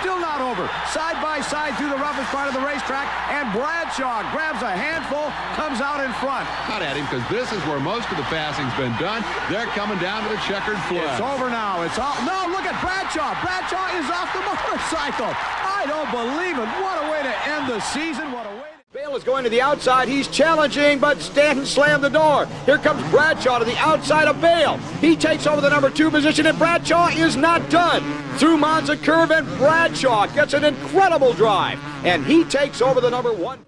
still not over. Side by side through the roughest part of the racetrack, and Bradshaw grabs a handful, comes out in front. Not at him, because this is where most of the passing's been done. They're coming down to the checkered flag. It's over now. It's all. No, look at Bradshaw. Bradshaw is off the motorcycle. I don't believe it. What a way to end the season. What a way. Bale is going to the outside. He's challenging, but Stanton slammed the door. Here comes Bradshaw to the outside of Bale. He takes over the number 2 position, and Bradshaw is not done. Through Monza curve, and Bradshaw gets an incredible drive, and he takes over the number 1.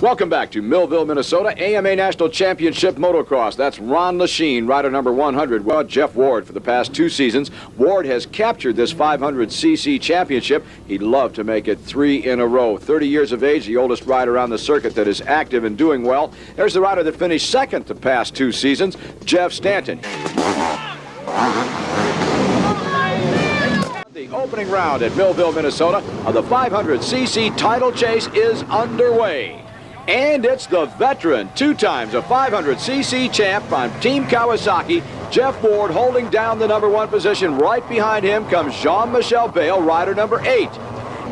Welcome back to Millville, Minnesota, AMA National Championship Motocross. That's Ron Lachine, rider number 100. Well, Jeff Ward for the past 2 seasons. Ward has captured this 500cc championship. He'd love to make it 3 in a row. 30 years of age, the oldest rider on the circuit that is active and doing well. There's the rider that finished second the past 2 seasons, Jeff Stanton. The opening round at Millville, Minnesota of the 500cc title chase is underway. And it's the veteran, 2 times a 500cc champ on Team Kawasaki, Jeff Ward, holding down the number 1 position. Right behind him comes Jean-Michel Bale, rider number 8.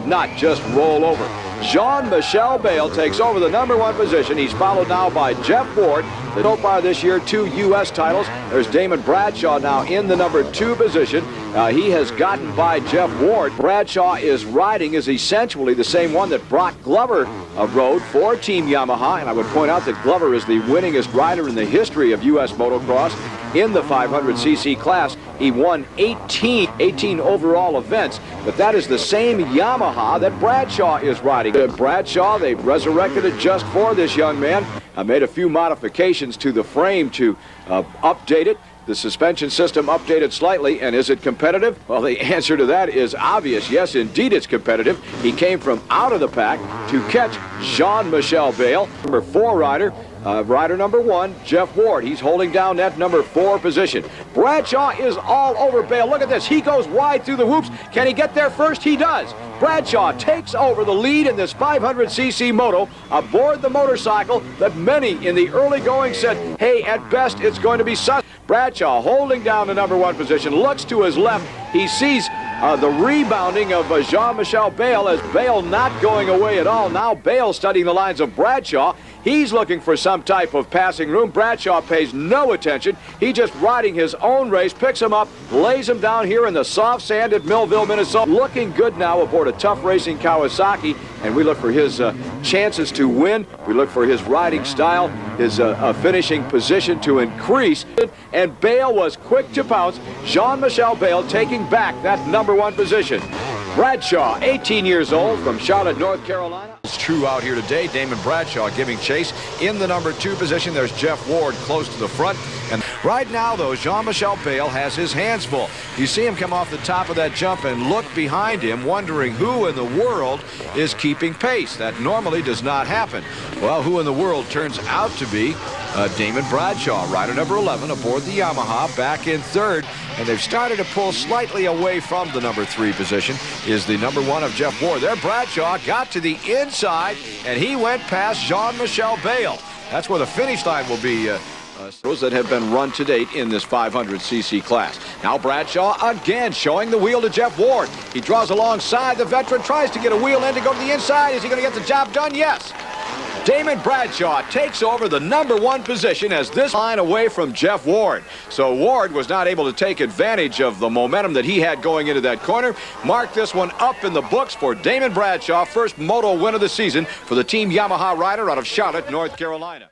Not just roll over. Jean-Michel Bale takes over the number 1 position. He's followed now by Jeff Ward. So far this year, 2 U.S. titles. There's Damon Bradshaw now in the number 2 position. He has gotten by Jeff Ward. Bradshaw is riding is essentially the same one that Brock Glover rode for Team Yamaha. And I would point out that Glover is the winningest rider in the history of U.S. motocross in the 500cc class. He won 18 overall events, but that is the same Yamaha that Bradshaw is riding. Bradshaw, they resurrected it just for this young man. Made a few modifications to the frame to update it. The suspension system updated slightly, and is it competitive? Well, the answer to that is obvious. Yes, indeed it's competitive. He came from out of the pack to catch Jean-Michel Bale, number 4 rider. Rider number 1, Jeff Ward. He's holding down that number 4 position. Bradshaw is all over Bale. Look at this. He goes wide through the whoops. Can he get there first? He does. Bradshaw takes over the lead in this 500cc moto aboard the motorcycle that many in the early going said, hey, at best it's going to be sus. Bradshaw holding down the number 1 position, looks to his left. He sees the rebounding of Jean-Michel Bale, as Bale not going away at all. Now Bale studying the lines of Bradshaw. He's looking for some type of passing room. Bradshaw pays no attention. He's just riding his own race, picks him up, lays him down here in the soft sand at Millville, Minnesota. Looking good now aboard a tough racing Kawasaki, and we look for his chances to win. We look for his riding style, his finishing position to increase. And Bale was quick to pounce. Jean-Michel Bale taking back that number 1 position. Bradshaw, 18 years old, from Charlotte, North Carolina. It's true out here today. Damon Bradshaw giving chase in the number 2 position. There's Jeff Ward close to the front. And right now, though, Jean-Michel Bale has his hands full. You see him come off the top of that jump and look behind him, wondering who in the world is keeping pace. That normally does not happen. Well, who in the world turns out to be Damon Bradshaw, rider number 11 aboard the Yamaha, back in 3rd. And they've started to pull slightly away from the number 3 position. Is the number 1 of Jeff Ward. There, Bradshaw got to the inside, and he went past Jean-Michel Bale. That's where the finish line will be. That have been run to date in this 500cc class. Now Bradshaw again showing the wheel to Jeff Ward. He draws alongside the veteran, tries to get a wheel in to go to the inside. Is he going to get the job done? Yes. Damon Bradshaw takes over the number 1 position as this line away from Jeff Ward. So Ward was not able to take advantage of the momentum that he had going into that corner. Mark this one up in the books for Damon Bradshaw, first moto win of the season for the Team Yamaha rider out of Charlotte, North Carolina.